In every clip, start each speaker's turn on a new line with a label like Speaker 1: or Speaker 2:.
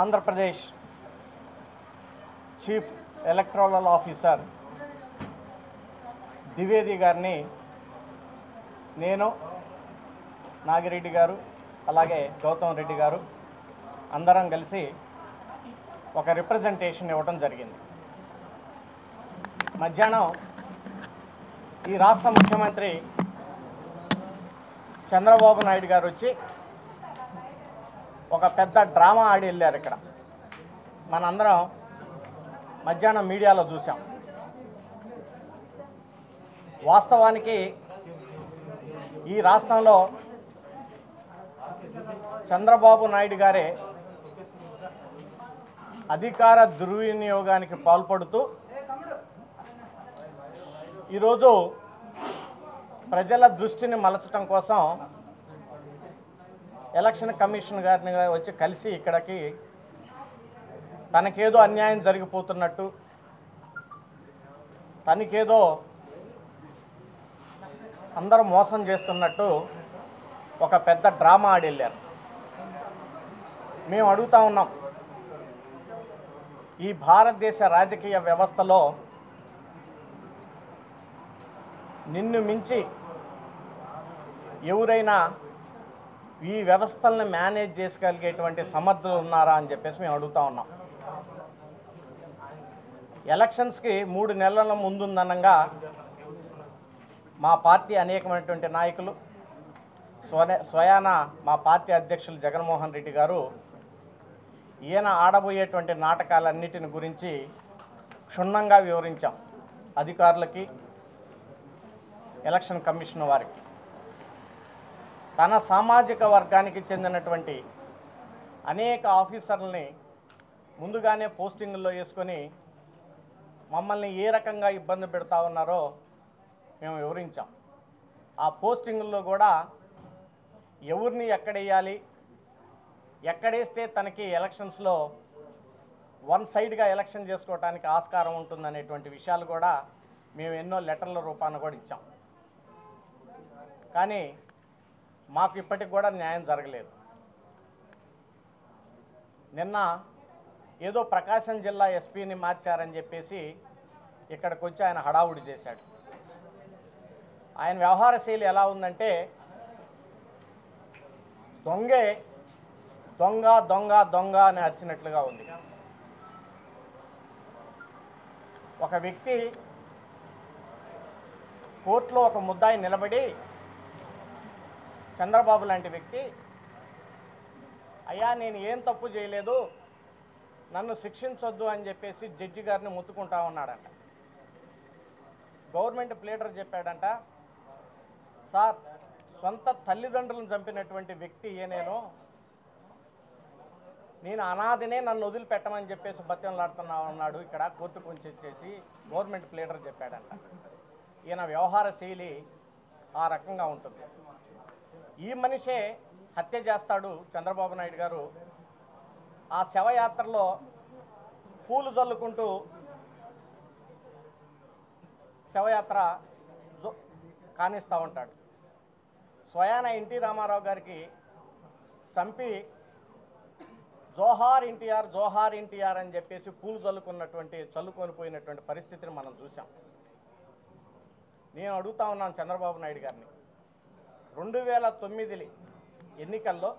Speaker 1: Andhra Pradesh chief electoral officer Dwivedi గారిని నేను, నాగిరెడ్డి గారు, అలాగే గౌతమ్ రెడ్డి గారు అందరం కలిసి ఒక రిప్రజెంటేషన్ ఇవ్వడం జరిగింది. మధ్యాహ్నం ఈ రాష్ట్ర ముఖ్యమంత్రి చంద్రబాబు నాయుడు గారు వచ్చి ఒక పెద్ద డ్రామా ఆడి వెళ్ళారు. ఇక్కడ మనందరం మధ్యాహ్నం మీడియాలో చూసాం. వాస్తవానికి ఈ రాష్ట్రంలో చంద్రబాబు నాయుడు గారే అధికార దుర్వినియోగానికి పాల్పడుతూ ఈరోజు ప్రజల దృష్టిని మలచడం కోసం ఎలక్షన్ కమిషన్ గారిని వచ్చి కలిసి ఇక్కడికి తనకేదో అన్యాయం జరిగిపోతున్నట్టు, తనకేదో అందరూ మోసం చేస్తున్నట్టు ఒక పెద్ద డ్రామా ఆడి వెళ్ళారు. మేము అడుగుతా ఉన్నాం, ఈ భారతదేశ రాజకీయ వ్యవస్థలో నిన్ను మించి ఎవరైనా ఈ వ్యవస్థలను మేనేజ్ చేసుకోగలిగేటువంటి సమర్థులు ఉన్నారా అని చెప్పేసి మేము అడుగుతా ఉన్నాం. ఎలక్షన్స్కి 3 నెలల ముందుందనంగా మా పార్టీ అనేకమైనటువంటి నాయకులు, స్వయాన మా పార్టీ అధ్యక్షులు జగన్మోహన్ రెడ్డి గారు ఈయన ఆడబోయేటువంటి నాటకాలన్నిటిని గురించి క్షుణ్ణంగా వివరించాం అధికారులకి, ఎలక్షన్ కమిషన్ వారికి. తన సామాజిక వర్గానికి చెందినటువంటి అనేక ఆఫీసర్లని ముందుగానే పోస్టింగుల్లో వేసుకొని మమ్మల్ని ఏ రకంగా ఇబ్బంది పెడతా ఉన్నారో మేము వివరించాం. ఆ పోస్టింగుల్లో కూడా ఎవరిని ఎక్కడేయాలి, ఎక్కడేస్తే తనకి ఎలక్షన్స్లో వన్ సైడ్గా ఎలక్షన్ చేసుకోవడానికి ఆస్కారం ఉంటుందనేటువంటి విషయాలు కూడా మేము ఎన్నో లెటర్ల రూపాన కూడా ఇచ్చాం. కానీ మాకు ఇప్పటికి కూడా న్యాయం జరగలేదు. నిన్న ఏదో ప్రకాశం జిల్లా ఎస్పీని మార్చారని చెప్పేసి ఇక్కడికి వచ్చి ఆయన హడావుడి చేశాడు. ఆయన వ్యవహార శైలి ఎలా ఉందంటే, దొంగే దొంగ దొంగ దొంగ అని అరిచినట్లుగా ఉంది. ఒక వ్యక్తి కోర్టులో ఒక ముద్దాయి నిలబడి, చంద్రబాబు లాంటి వ్యక్తి, అయ్యా నేను ఏం తప్పు చేయలేదు, నన్ను శిక్షించొద్దు అని చెప్పేసి జడ్జి గారిని ముత్తుకుంటా ఉన్నాడంట. గవర్నమెంట్ ప్లేడర్ చెప్పాడంట, సార్ సొంత తల్లిదండ్రులను చంపినటువంటి వ్యక్తి నేను అనాథనే, నన్ను వదిలిపెట్టమని చెప్పేసి బత్యంలాడుతున్నా ఉన్నాడు ఇక్కడ కోర్టుకు వచ్చేసి గవర్నమెంట్ ప్లేడర్ చెప్పాడంట. ఈయన వ్యవహార శైలి ఆ రకంగా ఉంటుంది. ఈ మనిషే హత్య చేస్తాడు చంద్రబాబు నాయుడు గారు. ఆ శవయాత్రలో పూలు జల్లుకుంటూ శవయాత్ర కానిస్తూ ఉంటాడు. స్వయాన ఎన్టీ రామారావు గారికి చంపి జోహార్ ఎన్టీఆర్, జోహార్ ఎన్టీఆర్ అని చెప్పేసి పూలు చల్లుకొని పోయినటువంటి పరిస్థితిని మనం చూసాం. నేను అడుగుతా ఉన్నాను చంద్రబాబు నాయుడు గారిని, 2009 ఎన్నికల్లో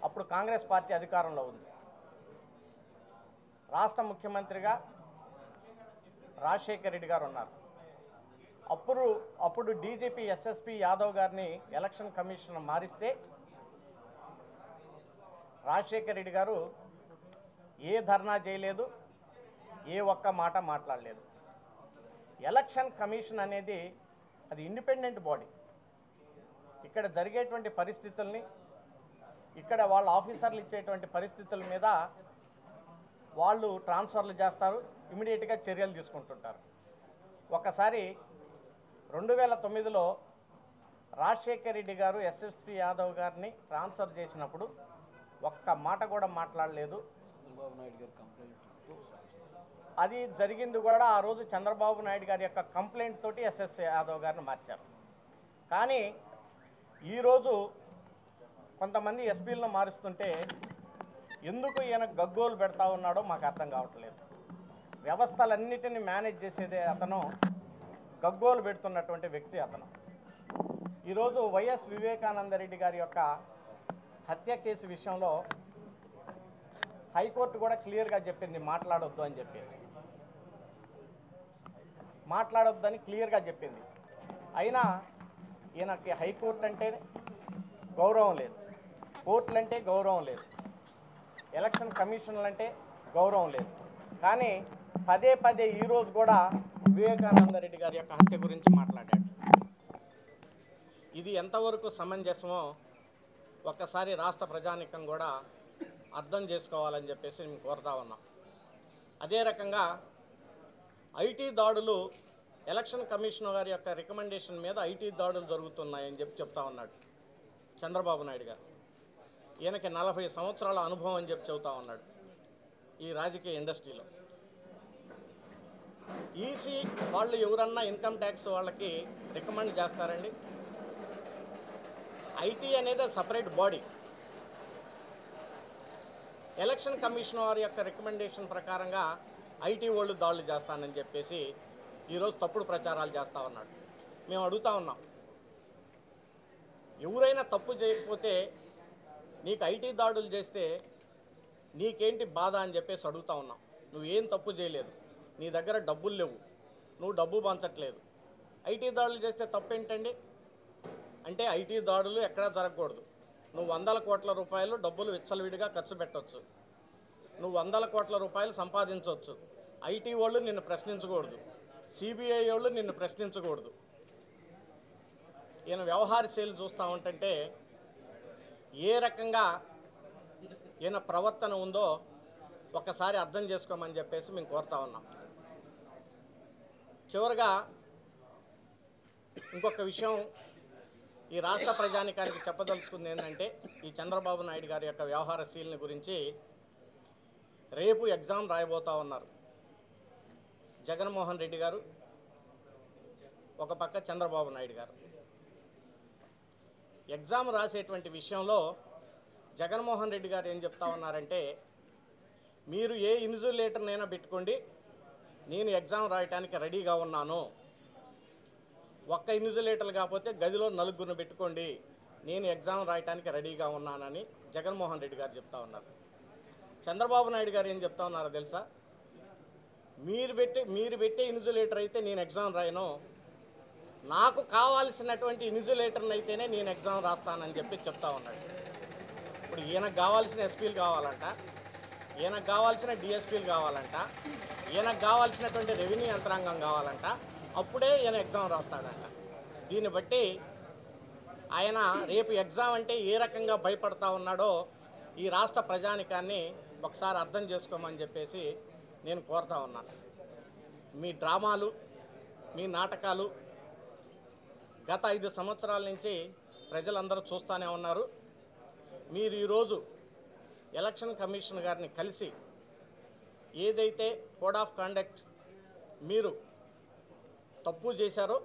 Speaker 1: అప్పుడు కాంగ్రెస్ పార్టీ అధికారంలో ఉంది. రాష్ట్ర ముఖ్యమంత్రిగా రాజశేఖర్ రెడ్డి గారు ఉన్నారు. అప్పుడు డీజీపీ ఎస్ఎస్పీ యాదవ్ గారిని ఎలక్షన్ కమిషన్ మారిస్తే రాజశేఖర్ రెడ్డి గారు ఏ ధర్నా చేయలేదు, ఏ ఒక్క మాట మాట్లాడలేదు. ఎలక్షన్ కమిషన్ అనేది అది ఇండిపెండెంట్ బాడీ. ఇక్కడ జరిగేటువంటి పరిస్థితుల్ని, ఇక్కడ వాళ్ళ ఆఫీసర్లు ఇచ్చేటువంటి పరిస్థితుల మీద వాళ్ళు ట్రాన్స్ఫర్లు చేస్తారు, ఇమీడియట్గా చర్యలు తీసుకుంటుంటారు. ఒకసారి 2009లో రాజశేఖర్ రెడ్డి గారు ఎస్ఎస్పీ యాదవ్ గారిని ట్రాన్స్ఫర్ చేసినప్పుడు ఒక్క మాట కూడా మాట్లాడలేదు. అది జరిగింది కూడా ఆ రోజు చంద్రబాబు నాయుడు గారి యొక్క కంప్లైంట్ తోటి ఎస్ఎస్ యాదవ్ గారిని మార్చారు. కానీ ఈరోజు కొంతమంది ఎస్పీలను మారుస్తుంటే ఎందుకు ఈయన గగ్గోలు పెడతా ఉన్నాడో మాకు అర్థం కావట్లేదు. వ్యవస్థలన్నిటిని మేనేజ్ చేసేదే అతను, గగ్గోలు పెడుతున్నటువంటి వ్యక్తి అతను. ఈరోజు వైఎస్ వివేకానందరెడ్డి గారి యొక్క హత్య కేసు విషయంలో హైకోర్టు కూడా క్లియర్గా చెప్పింది మాట్లాడొద్దు అని చెప్పేసి, మాట్లాడొద్దని క్లియర్గా చెప్పింది. అయినా ఈయనకి హైకోర్టు అంటే గౌరవం లేదు, కోర్టులంటే గౌరవం లేదు, ఎలక్షన్ కమిషన్లు అంటే గౌరవం లేదు. కానీ పదే పదే ఈరోజు కూడా వివేకానందరెడ్డి గారి యొక్క హత్య గురించి మాట్లాడాడు. ఇది ఎంతవరకు సమంజసమో ఒక్కసారి రాష్ట్ర ప్రజానీకం కూడా అర్థం చేసుకోవాలని చెప్పేసి మేము కోరుతా ఉన్నాం. అదే రకంగా ఐటీ దాడులు, ఎలక్షన్ కమిషన్ గారి యొక్క రికమెండేషన్ మీద ఐటీ దాడులు జరుగుతున్నాయని చెప్తా ఉన్నాడు చంద్రబాబు నాయుడు గారు. ఈయనకి 40 సంవత్సరాల అనుభవం అని చెప్తా ఉన్నాడు ఈ రాజకీయ ఇండస్ట్రీలో. ఈసీ వాళ్ళు ఎవరన్నా ఇన్కమ్ ట్యాక్స్ వాళ్ళకి రికమెండ్ చేస్తారండి? ఐటీ అనేది సపరేట్ బాడీ. ఎలక్షన్ కమిషన్ వారి యొక్క రికమెండేషన్ ప్రకారంగా ఐటీ వాళ్ళు దాడులు చేస్తానని చెప్పేసి ఈరోజు తప్పుడు ప్రచారాలు చేస్తూ ఉన్నాడు. మేము అడుగుతా ఉన్నాం, ఎవరైనా తప్పు చేయకపోతే నీకు ఐటీ దాడులు చేస్తే నీకేంటి బాధ అని చెప్పేసి అడుగుతా ఉన్నాం. నువ్వేం తప్పు చేయలేదు, నీ దగ్గర డబ్బులు లేవు, నువ్వు డబ్బు పంచట్లేదు, ఐటీ దాడులు చేస్తే తప్పేంటండి? అంటే ఐటీ దాడులు ఎక్కడా జరగకూడదు. నువ్వు 100 కోట్ల రూపాయలు డబ్బులు విచ్చలవిడిగా ఖర్చు పెట్టవచ్చు, నువ్వు 100 కోట్ల రూపాయలు సంపాదించవచ్చు. ఐటీ వాళ్ళు నిన్ను ప్రశ్నించకూడదు, సిబిఐ వాళ్ళు నిన్ను ప్రశ్నించకూడదు. ఈయన వ్యవహార శైలి చూస్తూ ఉంటుంటే ఏ రకంగా ఈయన ప్రవర్తన ఉందో ఒక్కసారి అర్థం చేసుకోమని చెప్పేసి మేము కోరుతా ఉన్నాం. చివరిగా ఇంకొక విషయం ఈ రాష్ట్ర ప్రజానికానికి చెప్పదలుచుకుంది ఏంటంటే, ఈ చంద్రబాబు నాయుడు గారి యొక్క వ్యవహార శైలిని గురించి. రేపు ఎగ్జామ్ రాయబోతా ఉన్నారు జగన్మోహన్ రెడ్డి గారు, ఒక పక్క చంద్రబాబు నాయుడు గారు. ఎగ్జామ్ రాసేటువంటి విషయంలో జగన్మోహన్ రెడ్డి గారు ఏం చెప్తా ఉన్నారంటే, మీరు ఏ ఇన్సులేటర్నైనా పెట్టుకోండి, నేను ఎగ్జామ్ రాయటానికి రెడీగా ఉన్నాను. ఒక్క ఇన్సులేటర్ కాకపోతే గదిలో 4 పెట్టుకోండి, నేను ఎగ్జామ్ రాయటానికి రెడీగా ఉన్నానని జగన్మోహన్ రెడ్డి గారు చెప్తా ఉన్నారు. చంద్రబాబు నాయుడు గారు ఏం చెప్తా ఉన్నారో తెలుసా? మీరు పెట్టే ఇన్సులేటర్ అయితే నేను ఎగ్జామ్ రాయను, నాకు కావాల్సినటువంటి ఇన్సులేటర్ని అయితేనే నేను ఎగ్జామ్ రాస్తానని చెప్పి చెప్తా ఉన్నాడు. ఇప్పుడు ఈయనకు కావాల్సిన ఎస్పీలు కావాలంట, ఈయనకు కావాల్సిన డిఎస్పీలు కావాలంట, ఈయనకు కావాల్సినటువంటి రెవెన్యూ యంత్రాంగం కావాలంట, అప్పుడే ఈయన ఎగ్జామ్ రాస్తాడంట. దీన్ని బట్టి ఆయన రేపు ఎగ్జామ్ అంటే ఏ రకంగా భయపడతా ఉన్నాడో ఈ రాష్ట్ర ప్రజానికాన్ని ఒకసారి అర్థం చేసుకోమని చెప్పేసి నేను కోరుతా ఉన్నాను. మీ డ్రామాలు, మీ నాటకాలు గత 5 సంవత్సరాల నుంచి ప్రజలందరూ చూస్తూనే ఉన్నారు. మీరు ఈరోజు ఎలక్షన్ కమిషన్ గారిని కలిసి ఏదైతే కోడ్ ఆఫ్ కాండక్ట్ మీరు తప్పు చేశారో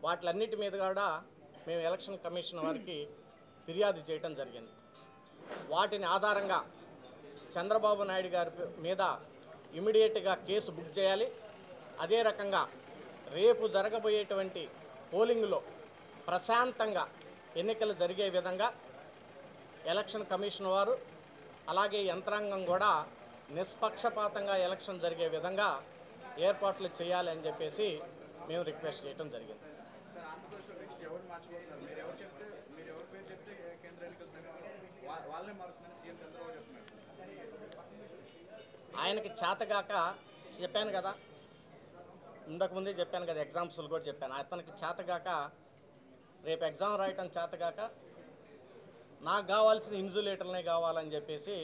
Speaker 1: వాటిలన్నిటి మీద కూడా మేము ఎలక్షన్ కమిషన్ వారికి ఫిర్యాదు చేయడం జరిగింది. వాటిని ఆధారంగా చంద్రబాబు నాయుడు గారి మీద ఇమీడియట్గా కేసు బుక్ చేయాలి. అదే రకంగా రేపు జరగబోయేటువంటి పోలింగ్లో ప్రశాంతంగా ఎన్నికలు జరిగే విధంగా ఎలక్షన్ కమిషన్ వారు అలాగే యంత్రాంగం కూడా నిష్పక్షపాతంగా ఎలక్షన్ జరిగే విధంగా ఏర్పాట్లు చేయాలి అని చెప్పేసి మేము రిక్వెస్ట్ చేయడం జరిగింది. ఆయనకి చేతగాక చెప్పాను కదా, ఇంతకుముందే చెప్పాను కదా, ఎగ్జాంపుల్ కూడా చెప్పాను. అతనికి చేతగాక రేపు ఎగ్జామ్ రాయటం చేతగాక నాకు కావాల్సిన ఇన్సులేటర్నే కావాలని చెప్పేసి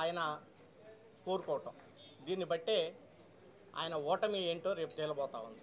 Speaker 1: ఆయన కోరుకోవటం. దీన్ని బట్టే ఆయన ఓటమి ఏంటో రేపు తేలబోతా ఉంది.